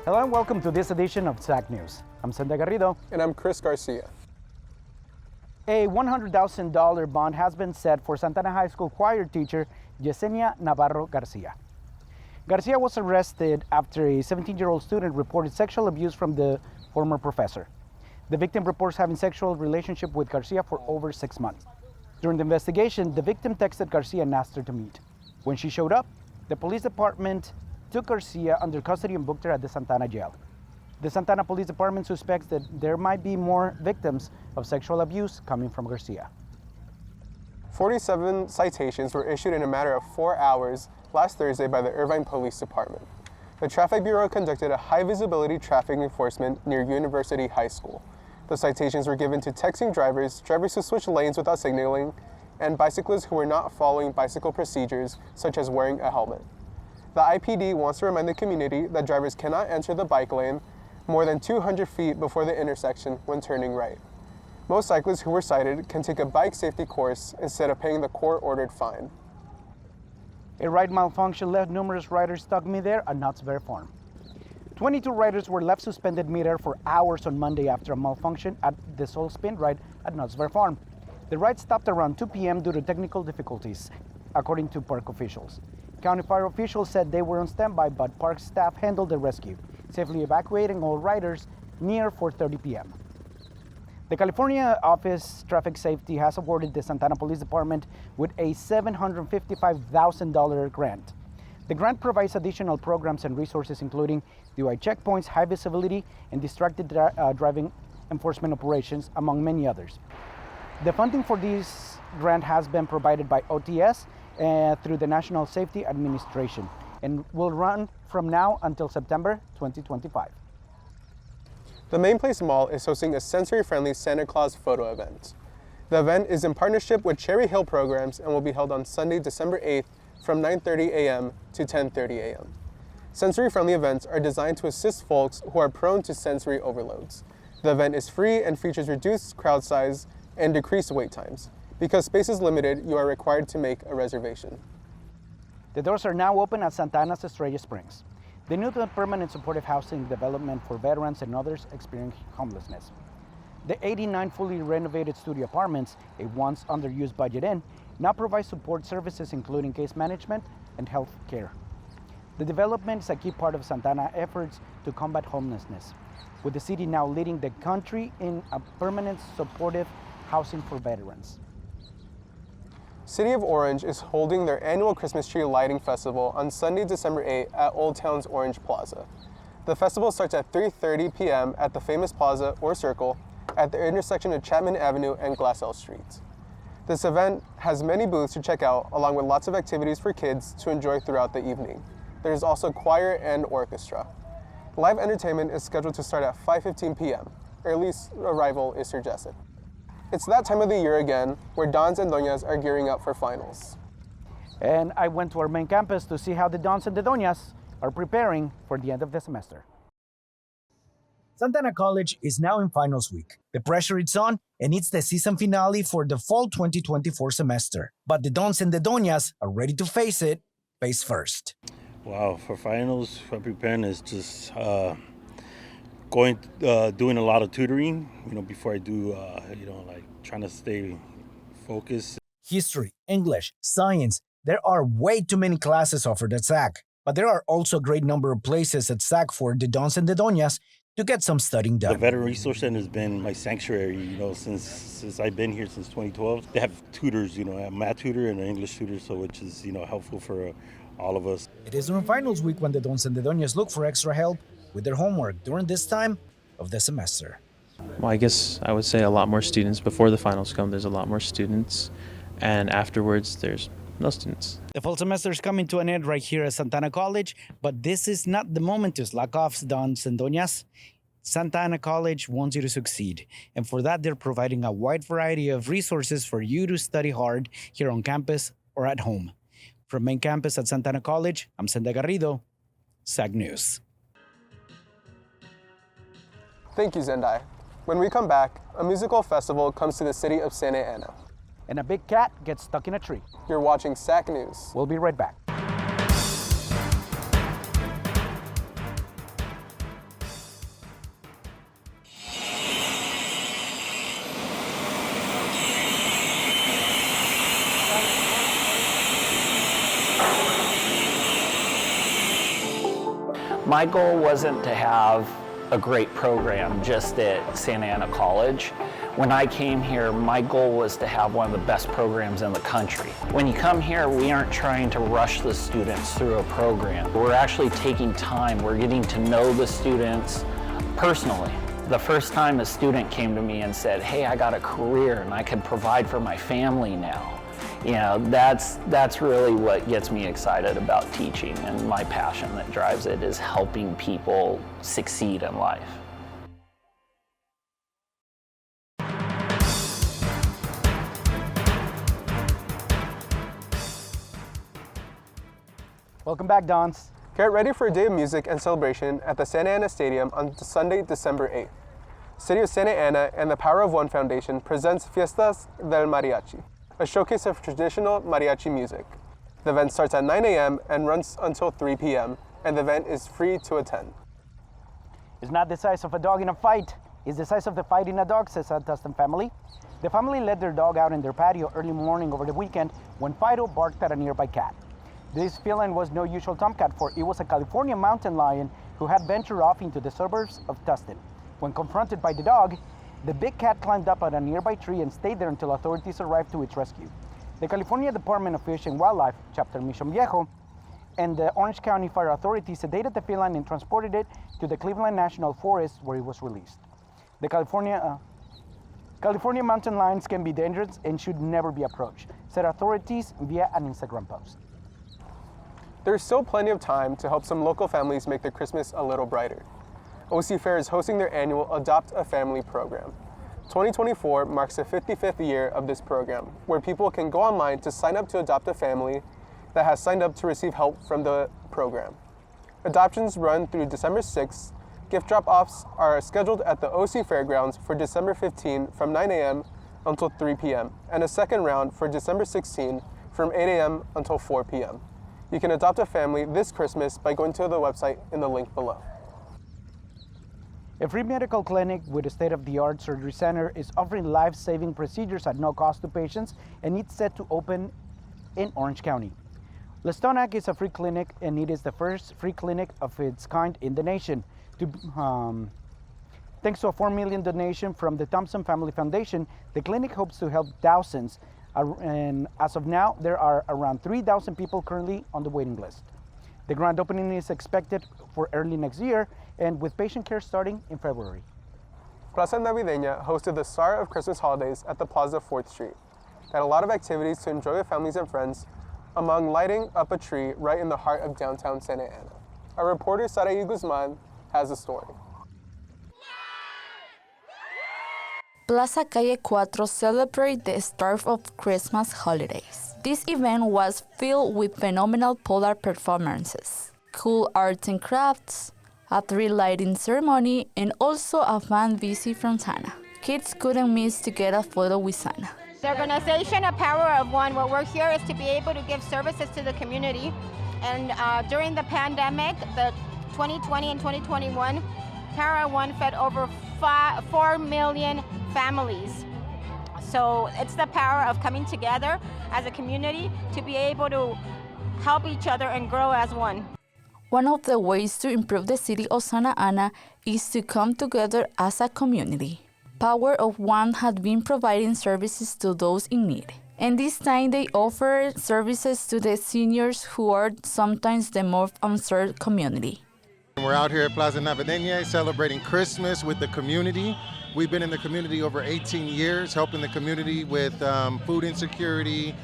Hello and welcome to this edition of SAC News. I'm Zendy Garrido. And I'm Chris Garcia. A $100,000 bond has been set for Santana High School choir teacher Yesenia Navarro Garcia. Garcia was arrested after a 17-year-old student reported sexual abuse from the former professor. The victim reports having sexual relationship with Garcia for over 6 months. During the investigation, the victim texted Garcia and asked her to meet. When she showed up, the police department took Garcia under custody and booked her at the Santana jail. The Santana Police Department suspects that there might be more victims of sexual abuse coming from Garcia. 47 citations were issued in a matter of 4 hours last Thursday by the Irvine Police Department. The Traffic Bureau conducted a high-visibility traffic enforcement near University High School. The citations were given to texting drivers who switched lanes without signaling, and bicyclists who were not following bicycle procedures, such as wearing a helmet. The IPD wants to remind the community that drivers cannot enter the bike lane more than 200 feet before the intersection when turning right. Most cyclists who were cited can take a bike safety course instead of paying the court-ordered fine. A ride malfunction left numerous riders stuck midair at Knott's Berry Farm. 22 riders were left suspended midair for hours on Monday after a malfunction at the Soul Spin ride at Knott's Berry Farm. The ride stopped around 2 p.m. due to technical difficulties, according to park officials. County fire officials said they were on standby, but park staff handled the rescue, safely evacuating all riders near 4:30 p.m. The California Office Traffic Safety has awarded the Santana Police Department with a $755,000 grant. The grant provides additional programs and resources including DUI checkpoints, high visibility, and distracted driving enforcement operations, among many others. The funding for this grant has been provided by OTS through the National Safety Administration and will run from now until September 2025. The Main Place Mall is hosting a sensory-friendly Santa Claus photo event. The event is in partnership with Cherry Hill Programs and will be held on Sunday, December 8th from 9:30 a.m. to 10:30 a.m. Sensory-friendly events are designed to assist folks who are prone to sensory overloads. The event is free and features reduced crowd size and decreased wait times. Because space is limited, you are required to make a reservation. The doors are now open at Santana's Estrella Springs, the new permanent supportive housing development for veterans and others experiencing homelessness. The 89 fully renovated studio apartments, a once underused Budget Inn, now provide support services including case management and health care. The development is a key part of Santana's efforts to combat homelessness, with the city now leading the country in a permanent supportive housing for veterans. City of Orange is holding their annual Christmas tree lighting festival on Sunday, December 8 at Old Town's Orange Plaza. The festival starts at 3:30 p.m. at the famous plaza or circle at the intersection of Chapman Avenue and Glassell Street. This event has many booths to check out, along with lots of activities for kids to enjoy throughout the evening. There is also choir and orchestra. Live entertainment is scheduled to start at 5:15 p.m. Early arrival is suggested. It's that time of the year again, where Dons and Doñas are gearing up for finals. And I went to our main campus to see how the Dons and the Doñas are preparing for the end of the semester. Santana College is now in finals week. The pressure is on, and it's the season finale for the fall 2024 semester. But the Dons and the Doñas are ready to face it face first. Wow, for finals, for preparing is just doing a lot of tutoring, before I do, trying to stay focused. History, English, science, there are way too many classes offered at SAC. But there are also a great number of places at SAC for the Dons and the Doñas to get some studying done. The Veteran Resource Center has been my sanctuary, since I've been here since 2012. They have tutors, a math tutor and an English tutor, so which is, helpful for all of us. It is during finals week when the Dons and the Doñas look for extra help with their homework during this time of the semester. Well, I guess I would say a lot more students. Before the finals come, there's a lot more students, and afterwards there's no students. The fall semester is coming to an end right here at Santana College, but this is not the moment to slack off, Dons and Doñas. Santana College wants you to succeed, and for that they're providing a wide variety of resources for you to study hard here on campus or at home. From main campus at Santana College, I'm Zendy Garrido, SAC News. Thank you, Zendy. When we come back, a musical festival comes to the city of Santa Ana. And a big cat gets stuck in a tree. You're watching SAC News. We'll be right back. My goal wasn't to have a great program just at Santa Ana College. When I came here, my goal was to have one of the best programs in the country. When you come here, we aren't trying to rush the students through a program. We're actually taking time. We're getting to know the students personally. The first time a student came to me and said, hey, I got a career and I can provide for my family now. You know, that's really what gets me excited about teaching, and my passion that drives it is helping people succeed in life. Welcome back, Dons. Get ready for a day of music and celebration at the Santa Ana Stadium on Sunday, December 8th. City of Santa Ana and the Power of One Foundation presents Fiestas del Mariachi, a showcase of traditional mariachi music. The event starts at 9 a.m. and runs until 3 p.m., and the event is free to attend. It's not the size of a dog in a fight, it's the size of the fight in a dog, says a Dustin family. The family let their dog out in their patio early morning over the weekend when Fido barked at a nearby cat. This feline was no usual tomcat, for it was a California mountain lion who had ventured off into the suburbs of Tustin. When confronted by the dog, the big cat climbed up at a nearby tree and stayed there until authorities arrived to its rescue. The California Department of Fish and Wildlife, Chapter Mission Viejo, and the Orange County Fire Authority sedated the feline and transported it to the Cleveland National Forest, where it was released. The California mountain lions can be dangerous and should never be approached, said authorities via an Instagram post. There's still plenty of time to help some local families make their Christmas a little brighter. OC Fair is hosting their annual Adopt a Family program. 2024 marks the 55th year of this program, where people can go online to sign up to adopt a family that has signed up to receive help from the program. Adoptions run through December 6th. Gift drop-offs are scheduled at the OC Fairgrounds for December 15 from 9 a.m. until 3 p.m. and a second round for December 16 from 8 a.m. until 4 p.m. You can adopt a family this Christmas by going to the website in the link below. A free medical clinic with a state-of-the-art surgery center is offering life-saving procedures at no cost to patients, and it's set to open in Orange County. Lestonac is a free clinic, and it is the first free clinic of its kind in the nation. Thanks to a $4 million donation from the Thompson Family Foundation, the clinic hopes to help thousands, and as of now, there are around 3,000 people currently on the waiting list. The grand opening is expected for early next year, and with patient care starting in February. Plaza Navideña hosted the Star of Christmas holidays at the Plaza 4th Street. They had a lot of activities to enjoy with families and friends, among lighting up a tree right in the heart of downtown Santa Ana. Our reporter Saraí Guzman has the story. Plaza Calle 4 celebrated the start of Christmas holidays. This event was filled with phenomenal polar performances, cool arts and crafts, a tree lighting ceremony, and also a fan visit from Santa. Kids couldn't miss to get a photo with Santa. The organization, A Power of One, what we're here is to be able to give services to the community. And during the pandemic, the 2020 and 2021, Power of One fed over 4 million families. So it's the power of coming together as a community to be able to help each other and grow as one. One of the ways to improve the city of Santa Ana is to come together as a community. Power of One had been providing services to those in need. And this time they offer services to the seniors who are sometimes the most unserved community. We're out here at Plaza Navideña celebrating Christmas with the community. We've been in the community over 18 years, helping the community with food insecurity,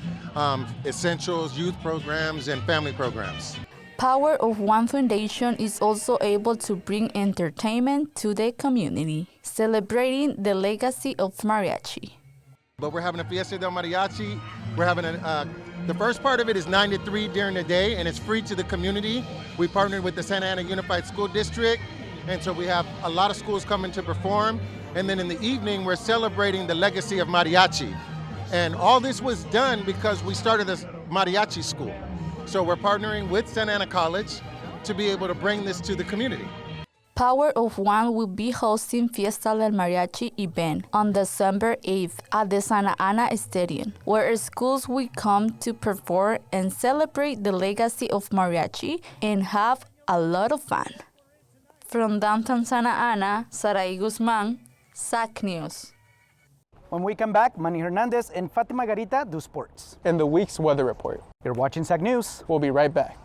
essentials, youth programs, and family programs. Power of One Foundation is also able to bring entertainment to the community, celebrating the legacy of mariachi. But we're having a Fiesta del Mariachi. We're having the first part of it is 9 to 3 during the day, and it's free to the community. We partnered with the Santa Ana Unified School District, and so we have a lot of schools coming to perform. And then in the evening, we're celebrating the legacy of mariachi. And all this was done because we started this mariachi school. So we're partnering with Santa Ana College to be able to bring this to the community. Power of One will be hosting Fiesta del Mariachi event on December 8th at the Santa Ana Stadium, where schools will come to perform and celebrate the legacy of mariachi and have a lot of fun. From downtown Santa Ana, Sarai Guzman, SAC News. When we come back, Manny Hernandez and Fatima Garita do sports. And the week's weather report. You're watching SAC News. We'll be right back.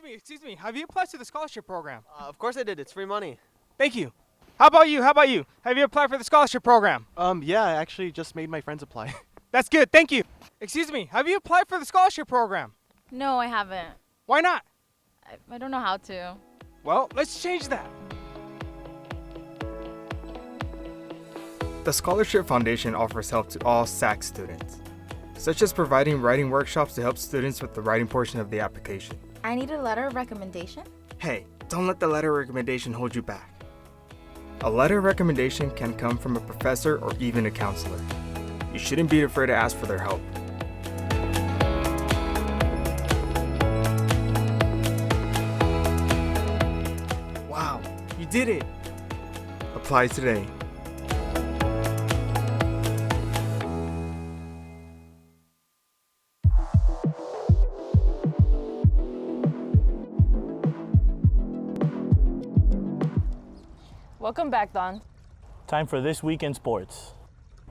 Excuse me, have you applied to the scholarship program? Of course I did. It's free money. Thank you. How about you? Have you applied for the scholarship program? Yeah, I actually just made my friends apply. That's good, thank you. Excuse me, have you applied for the scholarship program? No, I haven't. Why not? I don't know how to. Well, let's change that. The Scholarship Foundation offers help to all SAC students, such as providing writing workshops to help students with the writing portion of the application. I need a letter of recommendation? Hey, don't let the letter of recommendation hold you back. A letter of recommendation can come from a professor or even a counselor. You shouldn't be afraid to ask for their help. Wow, you did it. Apply today. Welcome back, Don. Time for This Week in Sports.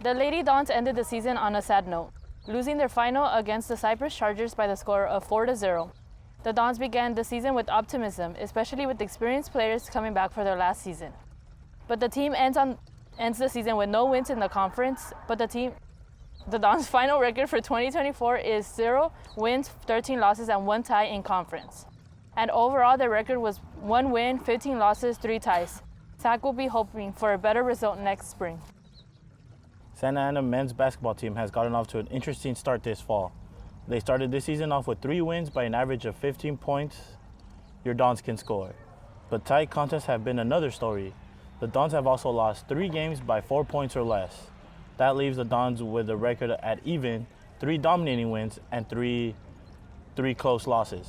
The Lady Dons ended the season on a sad note, losing their final against the Cypress Chargers by the score of 4-0. The Dons began the season with optimism, especially with experienced players coming back for their last season. But the team ends the season with no wins in the conference, the Dons' final record for 2024 is 0 wins, 13 losses, and 1 tie in conference. And overall, their record was 1 win, 15 losses, 3 ties. SAC will be hoping for a better result next spring. Santa Ana men's basketball team has gotten off to an interesting start this fall. They started this season off with 3 wins by an average of 15 points your Dons can score. But tight contests have been another story. The Dons have also lost 3 games by 4 points or less. That leaves the Dons with a record at even 3 dominating wins and 3 close losses.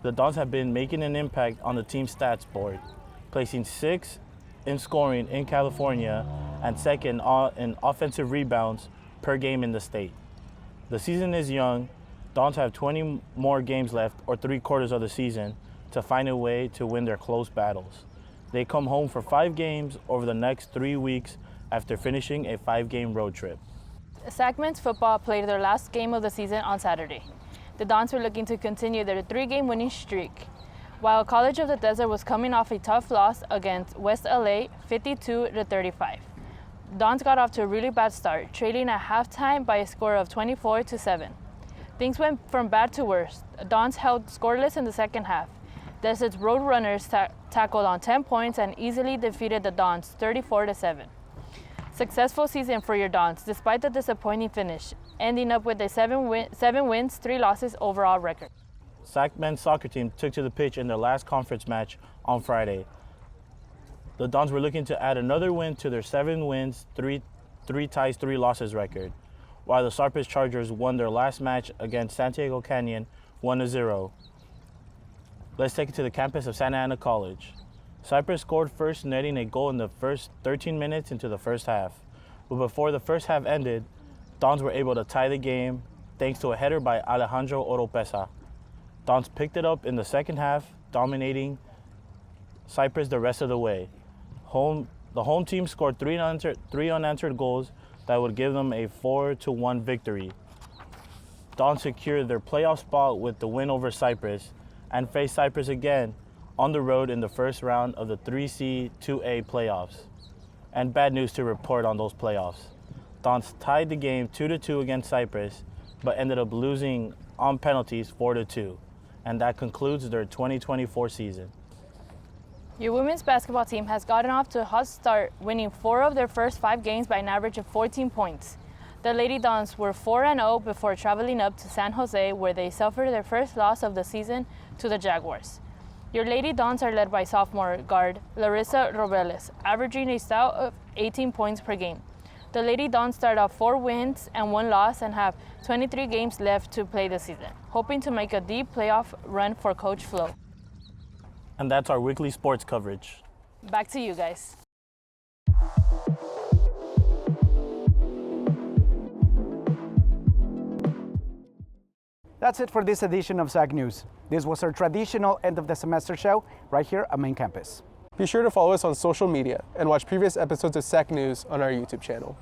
The Dons have been making an impact on the team's stats board, placing 6th in scoring in California and 2nd in offensive rebounds per game in the state. The season is young. Dons have 20 more games left, or 3/4 of the season, to find a way to win their close battles. They come home for 5 games over the next 3 weeks after finishing a 5-game road trip. SAC men's football played their last game of the season on Saturday. The Dons were looking to continue their 3-game winning streak, while College of the Desert was coming off a tough loss against West LA 52-35. Dons got off to a really bad start, trailing at halftime by a score of 24-7. Things went from bad to worse. Dons held scoreless in the second half. Desert's Roadrunners tackled on 10 points and easily defeated the Dons 34-7. Successful season for your Dons, despite the disappointing finish, ending up with a 7 wins, 3 losses overall record. SAC men's soccer team took to the pitch in their last conference match on Friday. The Dons were looking to add another win to their 7 wins, 3 ties, 3 losses record, while the Cypress Chargers won their last match against Santiago Canyon 1-0. Let's take it to the campus of Santa Ana College. Cypress scored first, netting a goal in the first 13 minutes into the first half. But before the first half ended, Dons were able to tie the game thanks to a header by Alejandro Oropesa. Dons picked it up in the second half, dominating Cypress the rest of the way. The home team scored 3 unanswered goals that would give them a 4-1 victory. Dons secured their playoff spot with the win over Cypress and faced Cypress again on the road in the first round of the 3C 2A playoffs. And bad news to report on those playoffs. Dons tied the game 2-2 against Cypress, but ended up losing on penalties 4-2. And that concludes their 2024 season. Your women's basketball team has gotten off to a hot start, winning 4 of their first 5 games by an average of 14 points. The Lady Dons were 4-0 before traveling up to San Jose, where they suffered their first loss of the season to the Jaguars. Your Lady Dons are led by sophomore guard Larissa Robeles, averaging a stout of 18 points per game. The Lady Dons start off 4 wins and 1 loss and have 23 games left to play the season, hoping to make a deep playoff run for Coach Flo. And that's our weekly sports coverage. Back to you guys. That's it for this edition of SAC News. This was our traditional end of the semester show right here at Main Campus. Be sure to follow us on social media and watch previous episodes of SAC News on our YouTube channel.